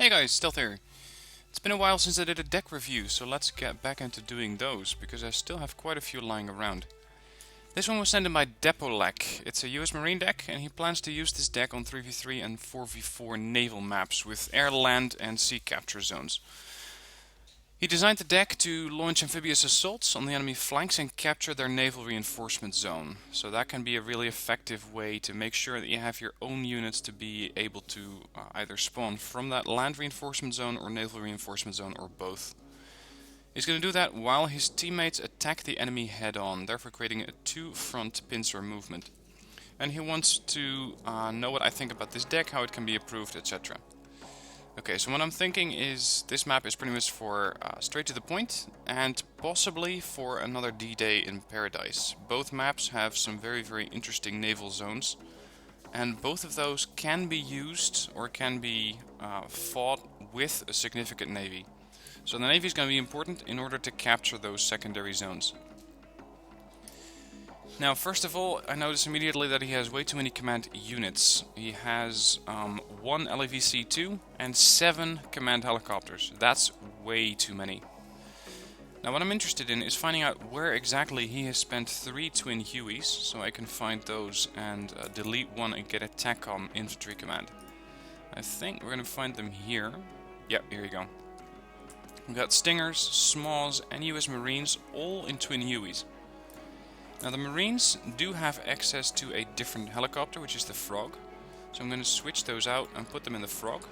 Hey guys, Stealth here. It's been a while since I did a deck review, so let's get back into doing those, because I still have quite a few lying around. This one was sent in by Dapolek. It's a US Marine deck, and he plans to use this deck on 3v3 and 4v4 naval maps with air, land and sea capture zones. He designed the deck to launch amphibious assaults on the enemy flanks and capture their naval reinforcement zone. So that can be a really effective way to make sure that you have your own units to be able to either spawn from that land reinforcement zone or naval reinforcement zone, or both. He's going to do that while his teammates attack the enemy head on, therefore creating a two-front pincer movement. And he wants to know what I think about this deck, how it can be improved, etc. Okay, so what I'm thinking is this map is pretty much for straight to the point, and possibly for another D-Day in Paradise. Both maps have some very interesting naval zones, and both of those can be used or can be fought with a significant navy. So the navy is going to be important in order to capture those secondary zones. Now, first of all, I notice immediately that he has way too many command units. He has one LAVC-2 and 7 command helicopters. That's way too many. Now, what I'm interested in is finding out where exactly he has spent 3 twin Hueys, so I can find those and delete one and get a TACOM infantry command. I think we're going to find them here. Yep, here you go. We've got Stingers, Smalls and US Marines all in twin Hueys. Now the Marines do have access to a different helicopter, which is the Frog. So I'm going to switch those out and put them in the Frog.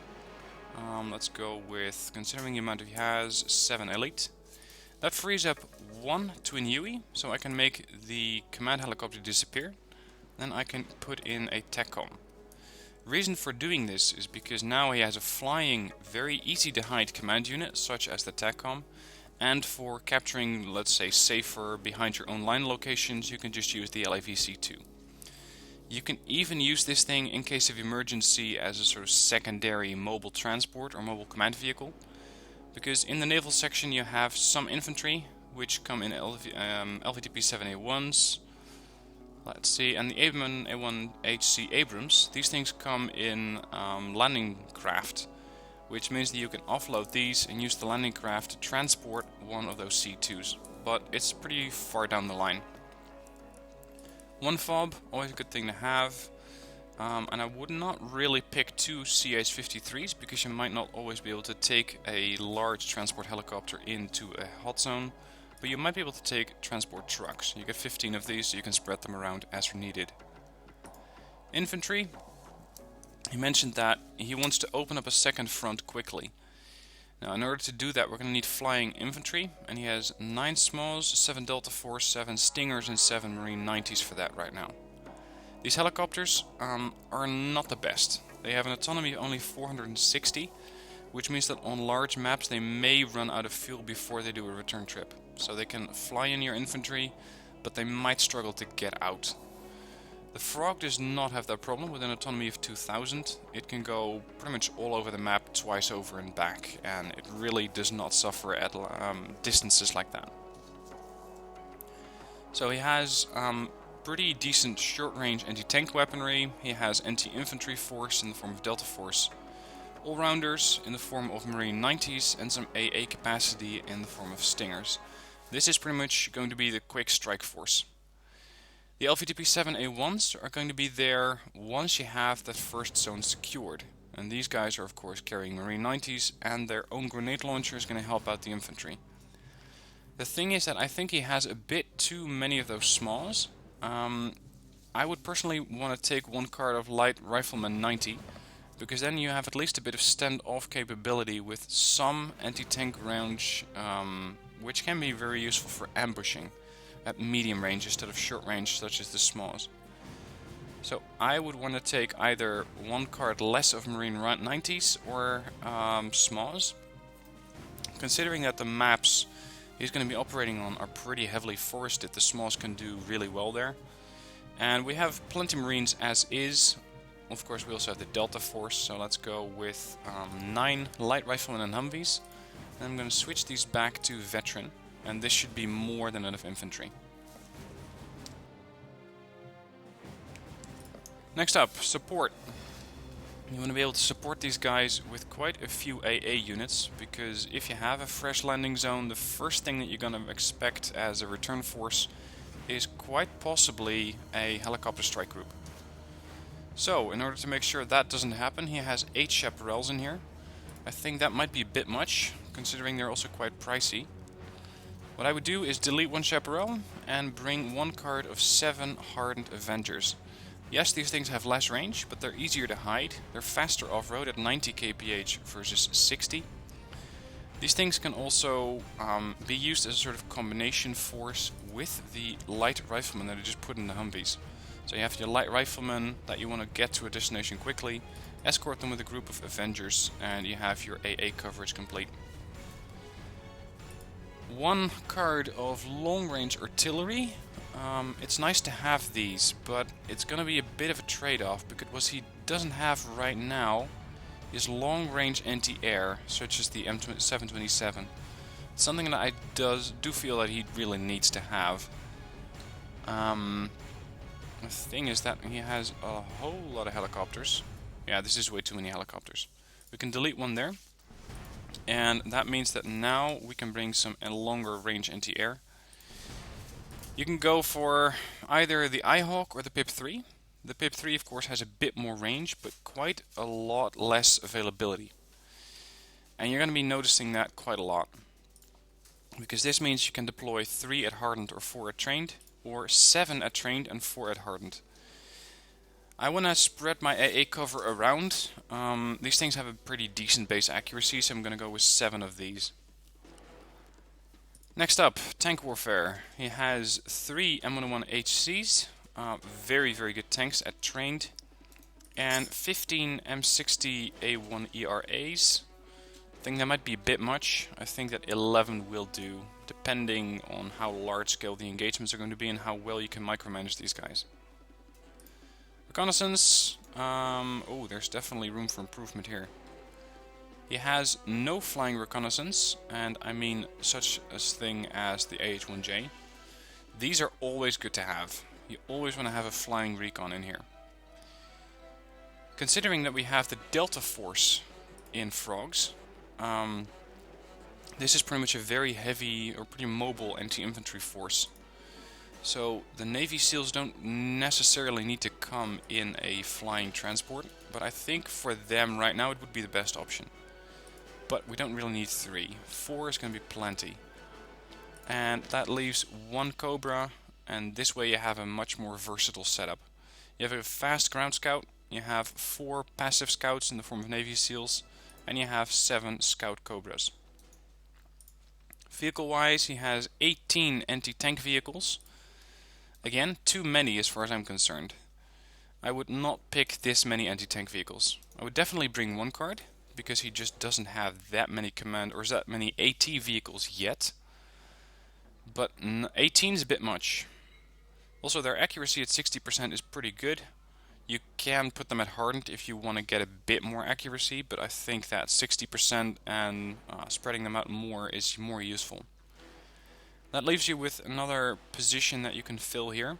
Let's go with, considering the amount he has, 7 Elite. That frees up 1 twin Huey, so I can make the command helicopter disappear. Then I can put in a TACOM. Reason for doing this is because now he has a flying, very easy to hide command unit, such as the TACOM. And for capturing, let's say, safer behind your own line locations, you can just use the LAVC-2. You can even use this thing in case of emergency as a sort of secondary mobile transport or mobile command vehicle. Because in the naval section you have some infantry, which come in LVTP-7A1s. Let's see, and the A1HC Abrams. These things come in landing craft, which means that you can offload these and use the landing craft to transport one of those C2s, but it's pretty far down the line. One FOB, always a good thing to have, and I would not really pick 2 CH-53s because you might not always be able to take a large transport helicopter into a hot zone, but you might be able to take transport trucks. You get 15 of these so you can spread them around as needed. Infantry. He mentioned that he wants to open up a second front quickly. Now, in order to do that, we're going to need flying infantry, and he has 9 Smalls, 7 Delta Force, 7 Stingers, and 7 Marine 90s for that right now. These helicopters are not the best. They have an autonomy of only 460, which means that on large maps they may run out of fuel before they do a return trip. So they can fly in your infantry, but they might struggle to get out. The Frog does not have that problem. With an autonomy of 2000, it can go pretty much all over the map twice over and back, and it really does not suffer at distances like that. So he has pretty decent short-range anti-tank weaponry. He has anti-infantry force in the form of Delta Force, all-rounders in the form of Marine 90s, and some AA capacity in the form of Stingers. This is pretty much going to be the quick strike force. The LVTP-7A1s are going to be there once you have that first zone secured. And these guys are of course carrying Marine 90s, and their own grenade launcher is going to help out the infantry. The thing is that I think he has a bit too many of those Smalls. I would personally want to take one card of Light Rifleman 90, because then you have at least a bit of standoff capability with some anti-tank range, which can be very useful for ambushing at medium range instead of short range, such as the Smalls. So I would want to take either one card less of Marine 90s or Smalls. Considering that the maps he's going to be operating on are pretty heavily forested, the Smalls can do really well there. And we have plenty Marines as is. Of course we also have the Delta Force, so let's go with 9 Light Riflemen and Humvees. And I'm going to switch these back to Veteran, and this should be more than enough infantry. Next up, support. You want to be able to support these guys with quite a few AA units, because if you have a fresh landing zone, the first thing that you're going to expect as a return force is quite possibly a helicopter strike group. So, in order to make sure that doesn't happen, he has 8 chaparrals in here. I think that might be a bit much, considering they're also quite pricey. What I would do is delete 1 chaparral and bring 1 card of 7 hardened Avengers. Yes, these things have less range, but they're easier to hide. They're faster off-road at 90 kph versus 60. These things can also be used as a sort of combination force with the light riflemen that I just put in the Humvees. So you have your light riflemen that you want to get to a destination quickly, escort them with a group of Avengers, and you have your AA coverage complete. 1 card of long-range artillery. It's nice to have these, but it's going to be a bit of a trade-off, because what he doesn't have right now is long-range anti-air, such as the M727. It's something that I do feel that he really needs to have. The thing is that he has a whole lot of helicopters. Yeah, this is way too many helicopters. We can delete 1 there. And that means that now we can bring some longer range anti-air. You can go for either the iHawk or the PIP-3. The PIP-3 of course has a bit more range, but quite a lot less availability. And you're going to be noticing that quite a lot. Because this means you can deploy 3 at hardened or 4 at trained, or 7 at trained and 4 at hardened. I want to spread my AA cover around. These things have a pretty decent base accuracy, so I'm going to go with 7 of these. Next up, tank warfare. He has 3 M101 HCs, very good tanks at trained, and 15 M60 A1 ERAs. I think that might be a bit much. I think that 11 will do, depending on how large scale the engagements are going to be and how well you can micromanage these guys. Reconnaissance. Oh, there's definitely room for improvement here. He has no flying reconnaissance, and I mean such a thing as the AH-1J. These are always good to have. You always want to have a flying recon in here. Considering that we have the Delta Force in Frogs, this is pretty much a very heavy or pretty mobile anti-infantry force. So the Navy SEALs don't necessarily need to come in a flying transport, but I think for them right now it would be the best option. But we don't really need 3. 4 is going to be plenty. And that leaves 1 Cobra, and this way you have a much more versatile setup. You have a fast ground scout, you have 4 passive scouts in the form of Navy SEALs, and you have 7 Scout Cobras. Vehicle-wise, he has 18 anti-tank vehicles. Again, too many as far as I'm concerned. I would not pick this many anti-tank vehicles. I would definitely bring 1 card, because he just doesn't have that many command or that many AT vehicles yet. But 18 is a bit much. Also, their accuracy at 60% is pretty good. You can put them at hardened if you want to get a bit more accuracy, but I think that 60% and spreading them out more is more useful. That leaves you with another position that you can fill here.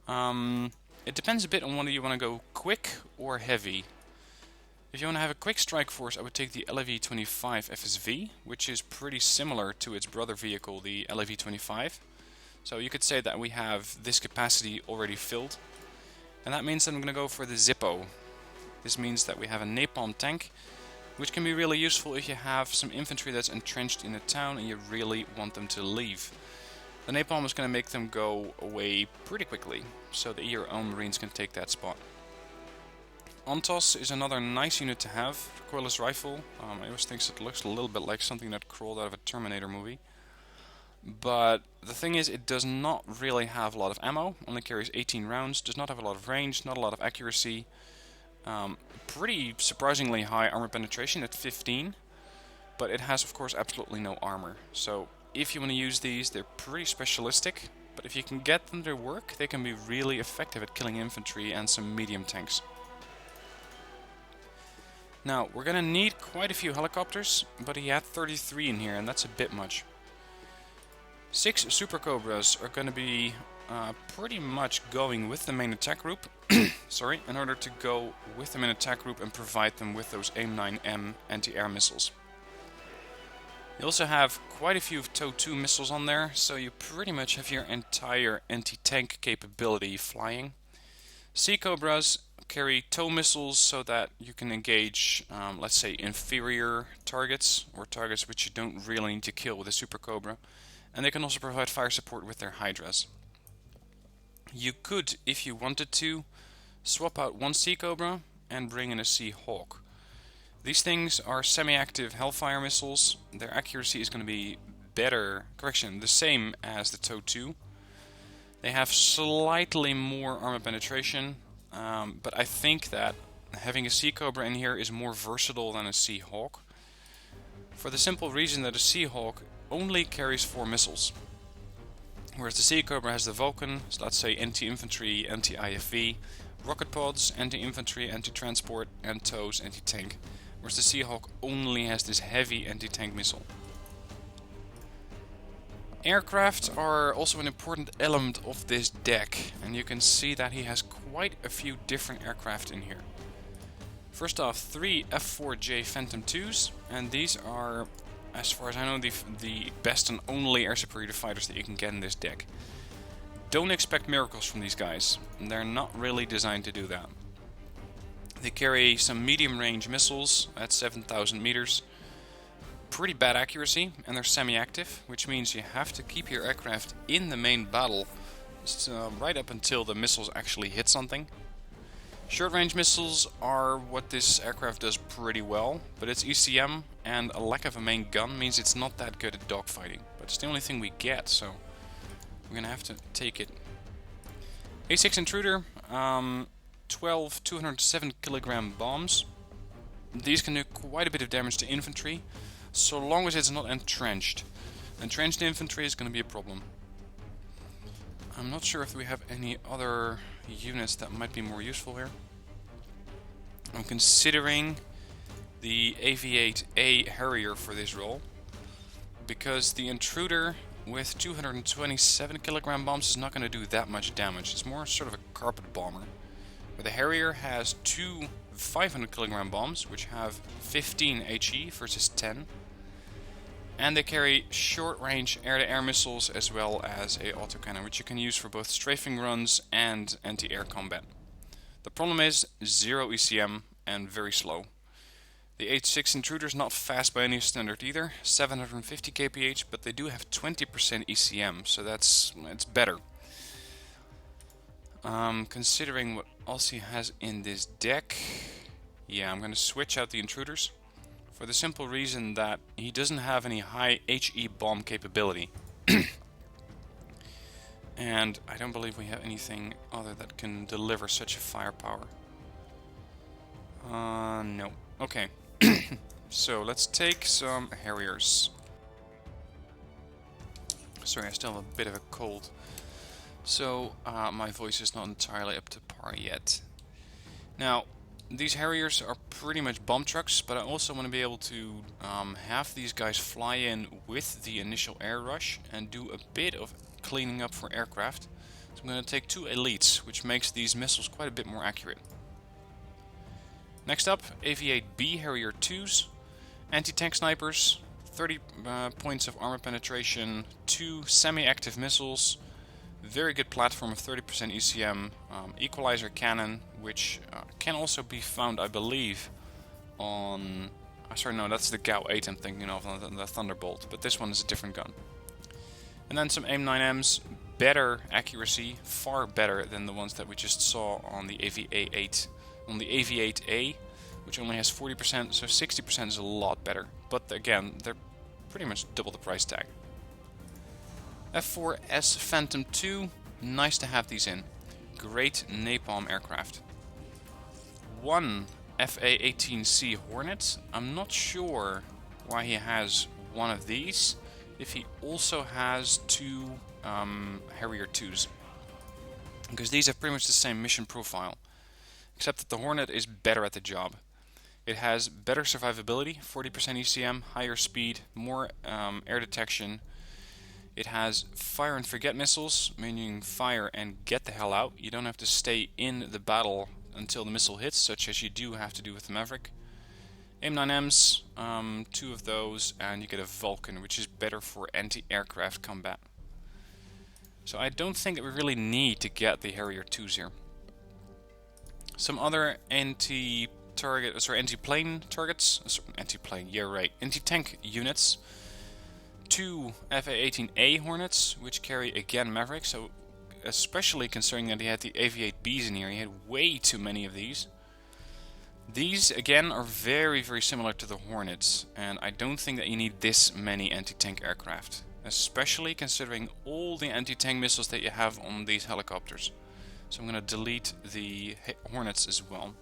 It depends a bit on whether you want to go quick or heavy. If you want to have a quick strike force, I would take the LAV-25 FSV, which is pretty similar to its brother vehicle, the LAV-25. So you could say that we have this capacity already filled. And that means that I'm going to go for the Zippo. This means that we have a napalm tank, which can be really useful if you have some infantry that's entrenched in a town and you really want them to leave. The napalm is going to make them go away pretty quickly, so that your own Marines can take that spot. Ontos is another nice unit to have, recoilless rifle. I always think it looks a little bit like something that crawled out of a Terminator movie. But the thing is, it does not really have a lot of ammo, only carries 18 rounds, does not have a lot of range, not a lot of accuracy. Pretty surprisingly high armor penetration at 15, but it has of course absolutely no armor. So if you want to use these, they're pretty specialistic, but if you can get them to work, they can be really effective at killing infantry and some medium tanks. Now, we're gonna need quite a few helicopters, but he had 33 in here, and that's a bit much. 6 Super Cobras are gonna be pretty much going with the main attack group. Sorry, in order to go with the main attack group and provide them with those AIM-9M anti-air missiles. You also have quite a few of TOW 2 missiles on there, so you pretty much have your entire anti-tank capability flying. Sea Cobras carry TOW missiles so that you can engage, let's say, inferior targets, or targets which you don't really need to kill with a Super Cobra. And they can also provide fire support with their Hydras. You could, if you wanted to, swap out one Sea Cobra and bring in a Sea Hawk. These things are semi-active Hellfire missiles. Their accuracy is going to be the same as the TOW 2. They have slightly more armor penetration, but I think that having a Sea Cobra in here is more versatile than a Sea Hawk. For the simple reason that a Sea Hawk only carries 4 missiles. Whereas the Sea Cobra has the Vulcan, so let's say anti-infantry, anti-IFV, rocket pods, anti-infantry, anti-transport, and TOWs, anti-tank. Whereas the Sea Hawk only has this heavy anti-tank missile. Aircraft are also an important element of this deck, and you can see that he has quite a few different aircraft in here. First off, 3 F4J Phantom 2s, and these are, as far as I know, the best and only air superiority fighters that you can get in this deck. Don't expect miracles from these guys, they're not really designed to do that. They carry some medium range missiles at 7,000 meters. Pretty bad accuracy, and they're semi-active, which means you have to keep your aircraft in the main battle right up until the missiles actually hit something. Short range missiles are what this aircraft does pretty well, but its ECM and a lack of a main gun means it's not that good at dogfighting. But it's the only thing we get, so we're gonna have to take it. A6 Intruder, 12 207 kilogram bombs. These can do quite a bit of damage to infantry, so long as it's not entrenched. Entrenched infantry is going to be a problem. I'm not sure if we have any other units that might be more useful here. I'm considering the AV-8A Harrier for this role, because the Intruder with 227 kilogram bombs is not going to do that much damage. It's more sort of a carpet bomber. But the Harrier has 2 500 kilogram bombs, which have 15 HE versus 10. And they carry short-range air-to-air missiles as well as a autocannon, which you can use for both strafing runs and anti-air combat. The problem is 0 ECM and very slow. The H6 Intruder is not fast by any standard either, 750 kph, but they do have 20% ECM, so it's better. Considering what else he has in this deck, yeah, I'm going to switch out the Intruders for the simple reason that he doesn't have any high HE bomb capability. And I don't believe we have anything other that can deliver such a firepower. No. Okay. So let's take some Harriers. Sorry, I still have a bit of a cold. So my voice is not entirely up to par yet. Now, these Harriers are pretty much bomb trucks, but I also want to be able to have these guys fly in with the initial air rush and do a bit of cleaning up for aircraft. So I'm going to take 2 elites, which makes these missiles quite a bit more accurate. Next up, AV-8B Harrier 2s, anti-tank snipers, 30 points of armor penetration, 2 semi-active missiles, very good platform of 30% ECM, equalizer cannon, which can also be found, I believe, on... sorry, no, that's the GAU-8 I'm thinking of, the Thunderbolt, but this one is a different gun. And then some AIM-9Ms, better accuracy, far better than the ones that we just saw on the AV-8, on the AV-8A, which only has 40%, so 60% is a lot better. But again, they're pretty much double the price tag. F4S Phantom 2, nice to have these in. Great napalm aircraft. 1 FA-18C Hornet, I'm not sure why he has one of these, if he also has 2 Harrier 2s. Because these have pretty much the same mission profile, except that the Hornet is better at the job. It has better survivability, 40% ECM, higher speed, more air detection. It has fire and forget missiles, meaning fire and get the hell out. You don't have to stay in the battle until the missile hits, such as you do have to do with the Maverick. AIM-9Ms, 2 of those, and you get a Vulcan, which is better for anti-aircraft combat. So I don't think that we really need to get the Harrier 2s here. Some other anti-plane targets, anti-tank units. 2 FA-18A Hornets, which carry again Maverick, so especially considering that he had the AV-8Bs in here, he had way too many of these. These, again, are very, very similar to the Hornets, and I don't think that you need this many anti-tank aircraft, especially considering all the anti-tank missiles that you have on these helicopters. So I'm going to delete the Hornets as well.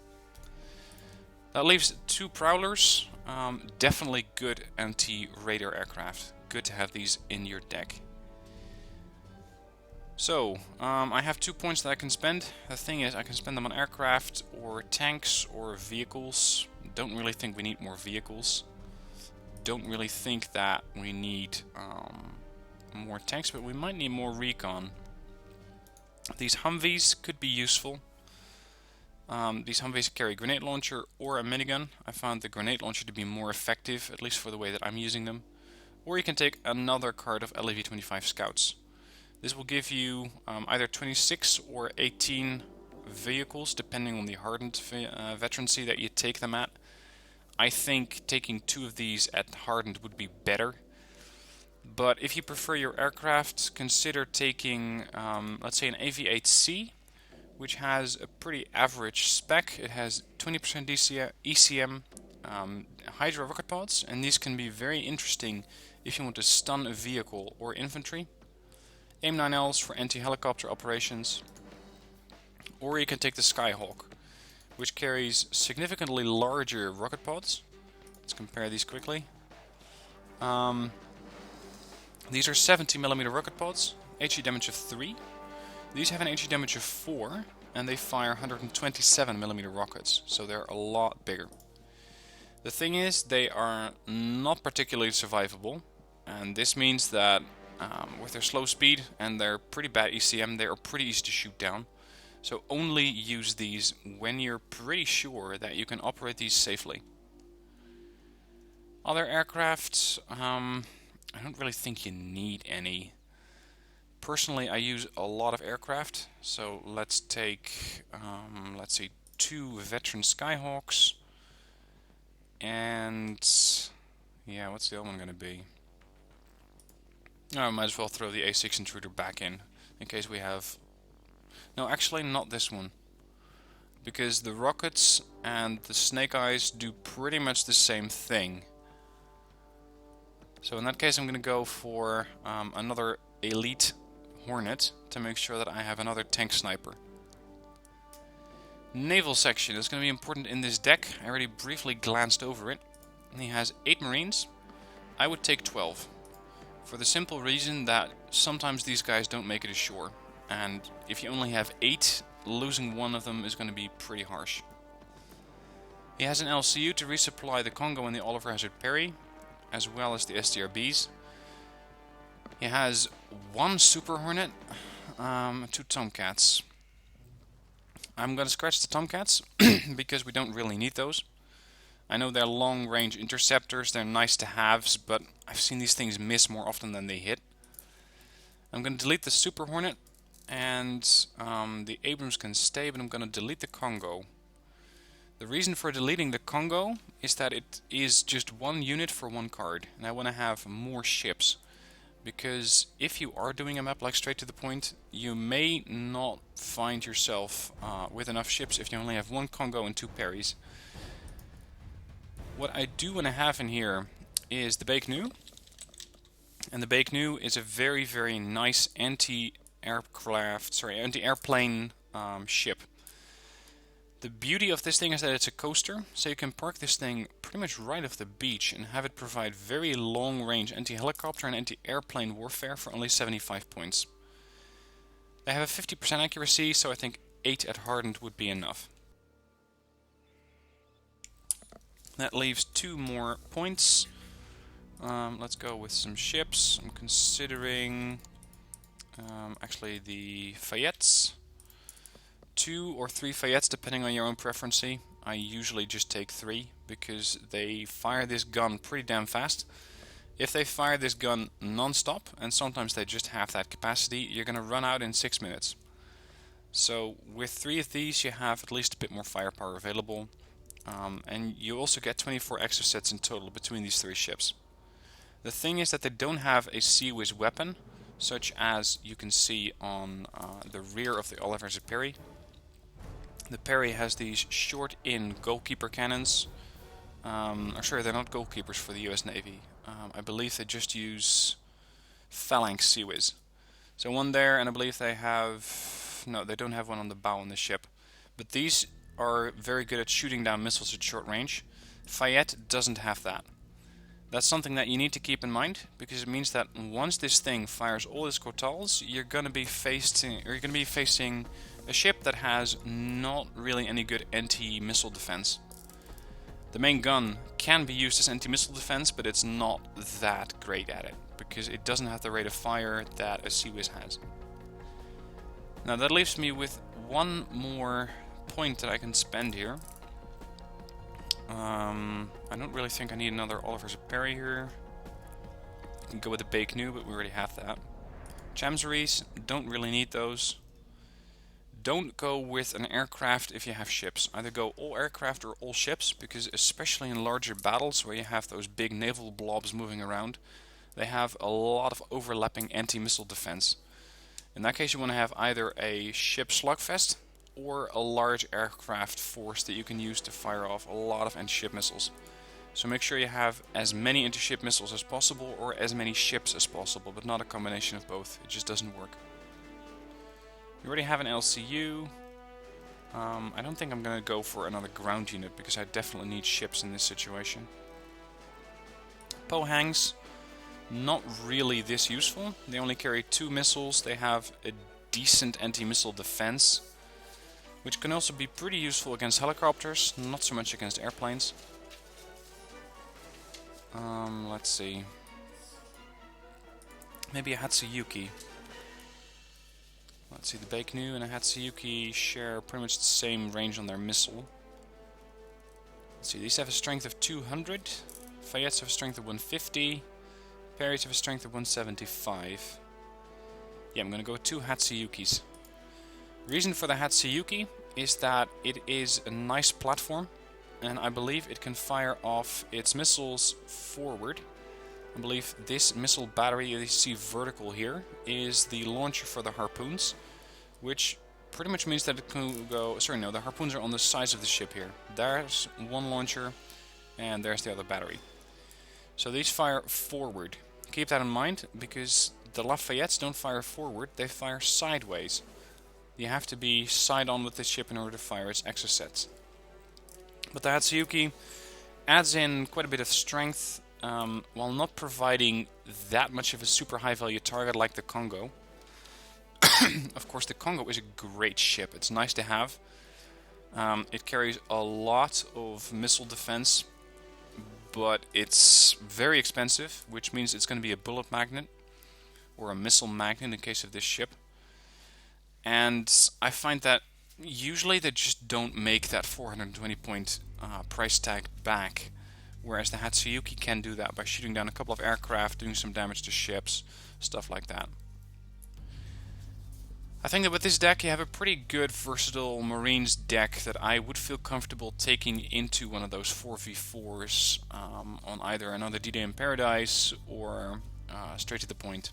That leaves 2 Prowlers, definitely good anti-radar aircraft. Good to have these in your deck. So, I have 2 points that I can spend. The thing is, I can spend them on aircraft, or tanks, or vehicles. Don't really think we need more vehicles. Don't really think that we need more tanks, but we might need more recon. These Humvees could be useful. These Humvees carry a grenade launcher or a minigun. I found the grenade launcher to be more effective, at least for the way that I'm using them. Or you can take another card of LEV-25 Scouts. This will give you either 26 or 18 vehicles, depending on the hardened veterancy that you take them at. I think taking 2 of these at hardened would be better. But if you prefer your aircraft, consider taking, let's say, an AV-8C, which has a pretty average spec. It has 20% ECM, Hydra rocket pods, and these can be very interesting if you want to stun a vehicle or infantry. AIM-9Ls for anti-helicopter operations. Or you can take the Skyhawk, which carries significantly larger rocket pods. Let's compare these quickly. These are 70mm rocket pods, HE damage of 3. These have an HE damage of 4, and they fire 127mm rockets, so they're a lot bigger. The thing is, they are not particularly survivable, and this means that with their slow speed and their pretty bad ECM, they are pretty easy to shoot down. So only use these when you're pretty sure that you can operate these safely. Other aircraft, I don't really think you need any. Personally, I use a lot of aircraft, so let's take, let's see, 2 veteran Skyhawks, and yeah, what's the other one going to be? Oh, I might as well throw the A6 Intruder back in case we have... No, actually not this one, because the rockets and the Snake Eyes do pretty much the same thing. So in that case I'm going to go for another Elite Hornet to make sure that I have another tank sniper. Naval section is going to be important in this deck. I already briefly glanced over it. He has 8 Marines. I would take 12. For the simple reason that sometimes these guys don't make it ashore. And if you only have 8, losing one of them is going to be pretty harsh. He has an LCU to resupply the Congo and the Oliver Hazard Perry, as well as the STRBs. He has 1 Super Hornet, 2 Tomcats. I'm going to scratch the Tomcats because we don't really need those. I know they're long-range interceptors, they're nice to haves, but I've seen these things miss more often than they hit. I'm going to delete the Super Hornet, and the Abrams can stay, but I'm going to delete the Congo. The reason for deleting the Congo is that it is just 1 unit for 1 card, and I want to have more ships. Because if you are doing a map like Straight to the Point, you may not find yourself with enough ships if you only have 1 Congo and 2 Perrys. What I do want to have in here is the Baeknu. And the Baeknu is a very, very nice anti-airplane ship. The beauty of this thing is that it's a coaster, so you can park this thing pretty much right off the beach and have it provide very long-range anti-helicopter and anti-airplane warfare for only 75 points. They have a 50% accuracy, so I think 8 at hardened would be enough. That leaves 2 more points. Let's go with some ships. I'm considering actually the Fayettes. 2 or 3 Fayettes depending on your own preference. I usually just take 3 because they fire this gun pretty damn fast. If they fire this gun non-stop, and sometimes they just have that capacity, you're gonna run out in 6 minutes. So with 3 of these you have at least a bit more firepower available, and you also get 24 exocets in total between these 3 ships. The thing is that they don't have a Sea-Whiz weapon, such as you can see on the rear of the Oliver's Perry. The Perry has these short-in goalkeeper cannons. Or sorry, they're not goalkeepers for the US Navy. I believe they just use phalanx Sea-Whiz. So one there, and I believe they have... No, they don't have one on the bow on the ship. But these are very good at shooting down missiles at short range. Fayette doesn't have that. That's something that you need to keep in mind, because it means that once this thing fires all its Cortals, you're gonna be facing a ship that has not really any good anti-missile defense. The main gun can be used as anti-missile defense, but it's not that great at it, because it doesn't have the rate of fire that a Sea-Whiz has. Now that leaves me with one more point that I can spend here. I don't really think I need another Oliver's Perry here. You can go with the Bake New, but we already have that. Chamseries, don't really need those. Don't go with an aircraft if you have ships. Either go all aircraft or all ships, because especially in larger battles where you have those big naval blobs moving around, they have a lot of overlapping anti-missile defense. In that case you want to have either a ship slugfest or a large aircraft force that you can use to fire off a lot of anti-ship missiles. So make sure you have as many anti-ship missiles as possible, or as many ships as possible, but not a combination of both. It just doesn't work. You already have an LCU. I don't think I'm going to go for another ground unit, because I definitely need ships in this situation. Pohangs, not really this useful. They only carry 2 missiles. They have a decent anti-missile defense, which can also be pretty useful against helicopters, not so much against airplanes. Let's see. Maybe a Hatsuyuki. Let's see, the Bake New and a Hatsuyuki share pretty much the same range on their missile. Let's see, these have a strength of 200. Fayettes have a strength of 150. Perrys have a strength of 175. Yeah, I'm gonna go with 2 Hatsuyukis. Reason for the Hatsuyuki is that it is a nice platform, and I believe it can fire off its missiles forward. I believe this missile battery you see vertical here is the launcher for the harpoons, which pretty much means that it can go... Sorry, no, the harpoons are on the sides of the ship here. There's one launcher, and there's the other battery. So these fire forward. Keep that in mind, because the Lafayettes don't fire forward, they fire sideways. You have to be side-on with this ship in order to fire its exocets. But the Hatsuyuki adds in quite a bit of strength, while not providing that much of a super high-value target like the Congo. Of course, the Congo is a great ship. It's nice to have. It carries a lot of missile defense, but it's very expensive, which means it's going to be a bullet magnet, or a missile magnet in the case of this ship. And I find that usually they just don't make that 420 point price tag back, whereas the Hatsuyuki can do that by shooting down a couple of aircraft, doing some damage to ships, stuff like that. I think that with this deck you have a pretty good versatile Marines deck that I would feel comfortable taking into one of those 4v4s on either another D-Day in Paradise or straight to the point.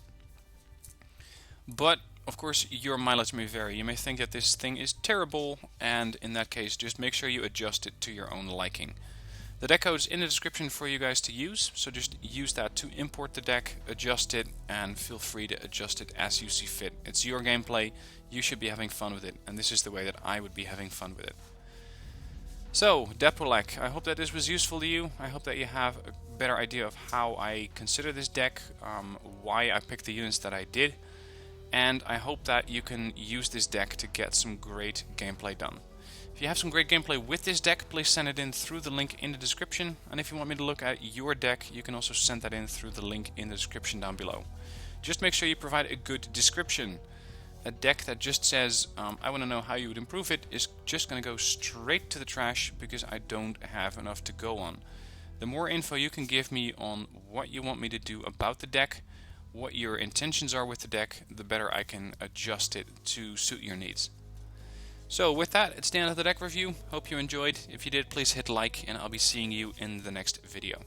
But of course, your mileage may vary. You may think that this thing is terrible, and in that case, just make sure you adjust it to your own liking. The deck code is in the description for you guys to use, so just use that to import the deck, adjust it, and feel free to adjust it as you see fit. It's your gameplay, you should be having fun with it, and this is the way that I would be having fun with it. So, Dapolek, I hope that this was useful to you. I hope that you have a better idea of how I consider this deck, why I picked the units that I did. And I hope that you can use this deck to get some great gameplay done. If you have some great gameplay with this deck, please send it in through the link in the description. And if you want me to look at your deck, you can also send that in through the link in the description down below. Just make sure you provide a good description. A deck that just says, I want to know how you would improve it, is just going to go straight to the trash because I don't have enough to go on. The more info you can give me on what you want me to do about the deck, what your intentions are with the deck, the better I can adjust it to suit your needs. So with that, it's the end of the deck review. Hope you enjoyed. If you did, please hit like, and I'll be seeing you in the next video.